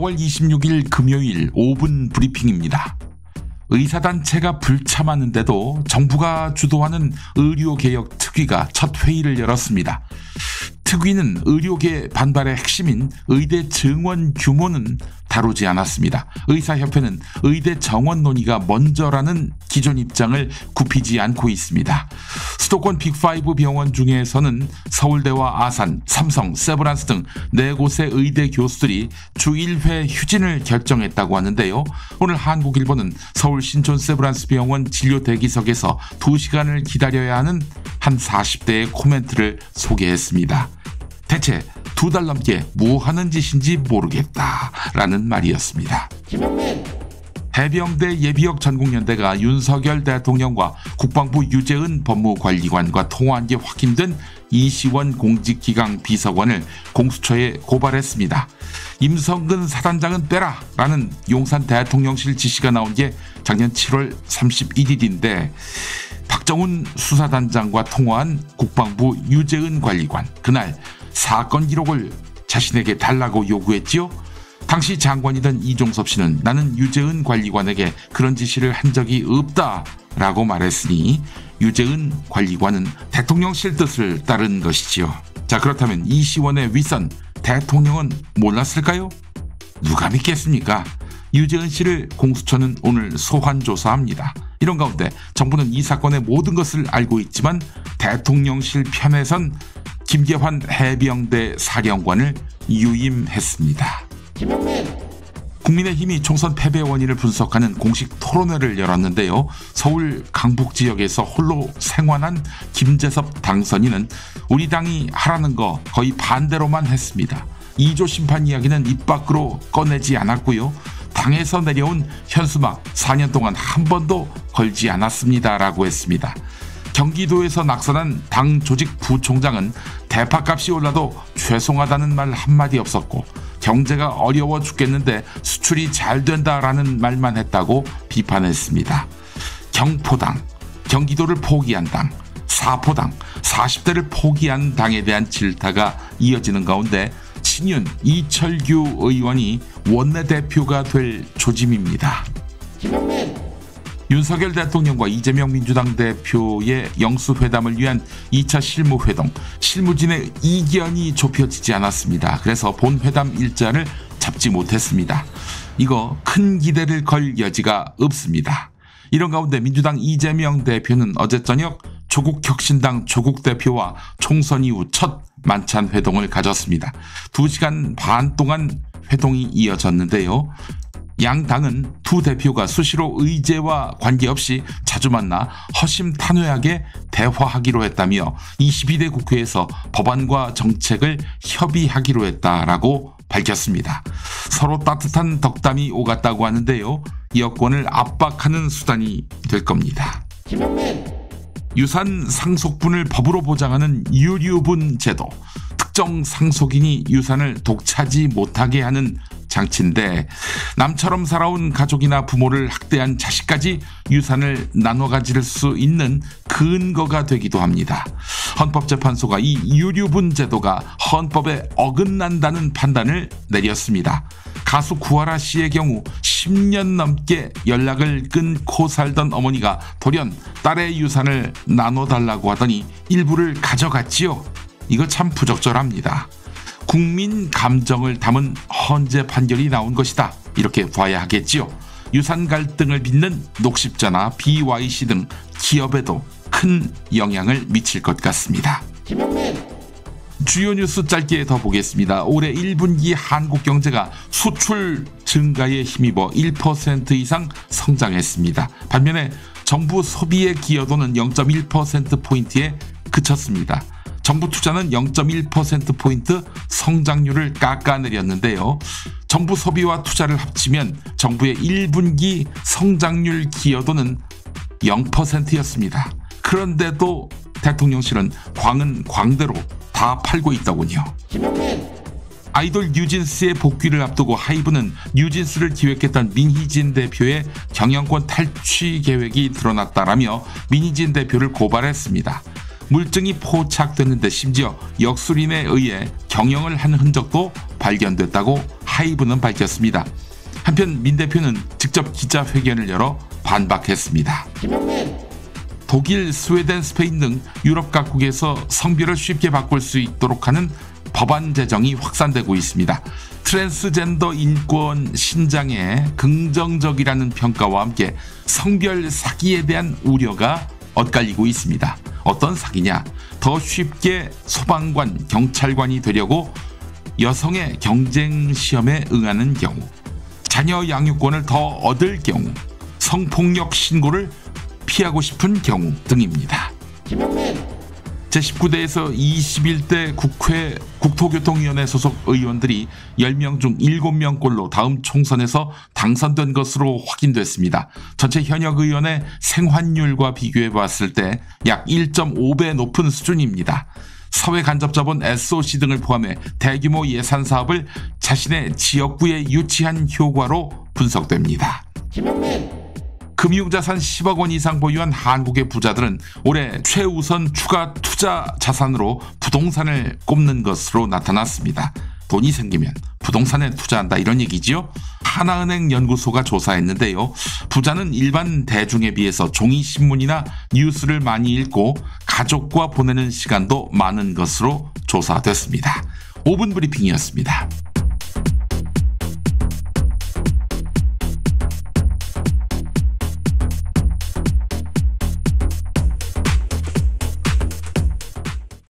4월 26일 금요일 5분 브리핑입니다. 의사단체가 불참하는데도 정부가 주도하는 의료개혁 특위가 첫 회의를 열었습니다. 특위는 의료계 반발의 핵심인 의대 증원 규모는 다루지 않았습니다. 의사협회는 의대 정원 논의가 먼저라는 기존 입장을 굽히지 않고 있습니다. 수도권 빅5 병원 중에서는 서울대와 아산, 삼성, 세브란스 등 4곳의 의대 교수들이 주 1회 휴진을 결정했다고 하는데요. 오늘 한국일보는 서울 신촌 세브란스 병원 진료 대기석에서 2시간을 기다려야 하는 한 40대의 코멘트를 소개했습니다. 대체 2달 넘게 뭐 하는 짓인지 모르겠다라는 말이었습니다. 김영민. 해병대 예비역 전국연대가 윤석열 대통령과 국방부 유재은 법무관리관과 통화한 게 확인된 이시원 공직기강 비서관을 공수처에 고발했습니다. 임성근 사단장은 빼라라는 용산 대통령실 지시가 나온 게 작년 7월 31일인데 박정훈 수사단장과 통화한 국방부 유재은 관리관, 그날 사건 기록을 자신에게 달라고 요구했지요. 당시 장관이던 이종섭 씨는 나는 유재은 관리관에게 그런 지시를 한 적이 없다라고 말했으니 유재은 관리관은 대통령실 뜻을 따른 것이지요. 자, 그렇다면 이시원의 윗선 대통령은 몰랐을까요? 누가 믿겠습니까? 유재은 씨를 공수처는 오늘 소환 조사합니다. 이런 가운데 정부는 이 사건의 모든 것을 알고 있지만 대통령실 편에선 김계환 해병대 사령관을 유임했습니다. 김영민. 국민의힘이 총선 패배 원인을 분석하는 공식 토론회를 열었는데요. 서울 강북 지역에서 홀로 생환한 김재섭 당선인은 우리 당이 하라는 거 거의 반대로만 했습니다. 2조 심판 이야기는 입 밖으로 꺼내지 않았고요. 당에서 내려온 현수막 4년 동안 한 번도 걸지 않았습니다라고 했습니다. 경기도에서 낙선한 당 조직 부총장은 대파값이 올라도 죄송하다는 말 한마디 없었고 경제가 어려워 죽겠는데 수출이 잘 된다라는 말만 했다고 비판했습니다. 경포당, 경기도를 포기한 당, 사포당, 40대를 포기한 당에 대한 질타가 이어지는 가운데 친윤 이철규 의원이 원내대표가 될 조짐입니다. 김영민. 윤석열 대통령과 이재명 민주당 대표의 영수회담을 위한 2차 실무회동, 실무진의 이견이 좁혀지지 않았습니다. 그래서 본 회담 일자를 잡지 못했습니다. 이거 큰 기대를 걸 여지가 없습니다. 이런 가운데 민주당 이재명 대표는 어제 저녁 조국혁신당 조국 대표와 총선 이후 첫 만찬 회동을 가졌습니다. 2시간 반 동안 회동이 이어졌는데요. 양 당은 두 대표가 수시로 의제와 관계없이 자주 만나 허심탄회하게 대화하기로 했다며 22대 국회에서 법안과 정책을 협의하기로 했다라고 밝혔습니다. 서로 따뜻한 덕담이 오갔다고 하는데요. 여권을 압박하는 수단이 될 겁니다. 김영민. 유산 상속분을 법으로 보장하는 유류분 제도. 특정 상속인이 유산을 독차지 못하게 하는 장치인데 남처럼 살아온 가족이나 부모를 학대한 자식까지 유산을 나눠 가질 수 있는 근거가 되기도 합니다. 헌법재판소가 이 유류분 제도가 헌법에 어긋난다는 판단을 내렸습니다. 가수 구하라 씨의 경우 10년 넘게 연락을 끊고 살던 어머니가 돌연 딸의 유산을 나눠달라고 하더니 일부를 가져갔지요. 이거 참 부적절합니다. 국민 감정을 담은 헌재 판결이 나온 것이다. 이렇게 봐야 하겠지요. 유산 갈등을 빚는 녹십자나 BYC 등 기업에도 큰 영향을 미칠 것 같습니다. 김영민. 주요 뉴스 짧게 더 보겠습니다. 올해 1분기 한국 경제가 수출 증가에 힘입어 1% 이상 성장했습니다. 반면에 정부 소비의 기여도는 0.1%포인트에 그쳤습니다. 정부 투자는 0.1%포인트 성장률을 깎아내렸는데요. 정부 소비와 투자를 합치면 정부의 1분기 성장률 기여도는 0%였습니다. 그런데도 대통령실은 광은 광대로 다 팔고 있더군요. 김영민. 아이돌 뉴진스의 복귀를 앞두고 하이브는 뉴진스를 기획했던 민희진 대표의 경영권 탈취 계획이 드러났다라며 민희진 대표를 고발했습니다. 물증이 포착됐는데 심지어 역술인에 의해 경영을 한 흔적도 발견됐다고 하이브는 밝혔습니다. 한편 민 대표는 직접 기자회견을 열어 반박했습니다. 독일, 스웨덴, 스페인 등 유럽 각국에서 성별을 쉽게 바꿀 수 있도록 하는 법안 제정이 확산되고 있습니다. 트랜스젠더 인권 신장에 긍정적이라는 평가와 함께 성별 사기에 대한 우려가 엇갈리고 있습니다. 어떤 사기냐? 더 쉽게 소방관, 경찰관이 되려고 여성의 경쟁 시험에 응하는 경우, 자녀 양육권을 더 얻을 경우, 성폭력 신고를 피하고 싶은 경우 등입니다. 제19대에서 21대 국회 국토교통위원회 소속 의원들이 10명 중 7명꼴로 다음 총선에서 당선된 것으로 확인됐습니다. 전체 현역 의원의 생환율과 비교해 봤을 때 약 1.5배 높은 수준입니다. 사회간접자본 SOC 등을 포함해 대규모 예산 사업을 자신의 지역구에 유치한 효과로 분석됩니다. 금융자산 10억 원 이상 보유한 한국의 부자들은 올해 최우선 추가 투자 자산으로 부동산을 꼽는 것으로 나타났습니다. 돈이 생기면 부동산에 투자한다 이런 얘기지요. 하나은행 연구소가 조사했는데요. 부자는 일반 대중에 비해서 종이신문이나 뉴스를 많이 읽고 가족과 보내는 시간도 많은 것으로 조사됐습니다. 5분 브리핑이었습니다.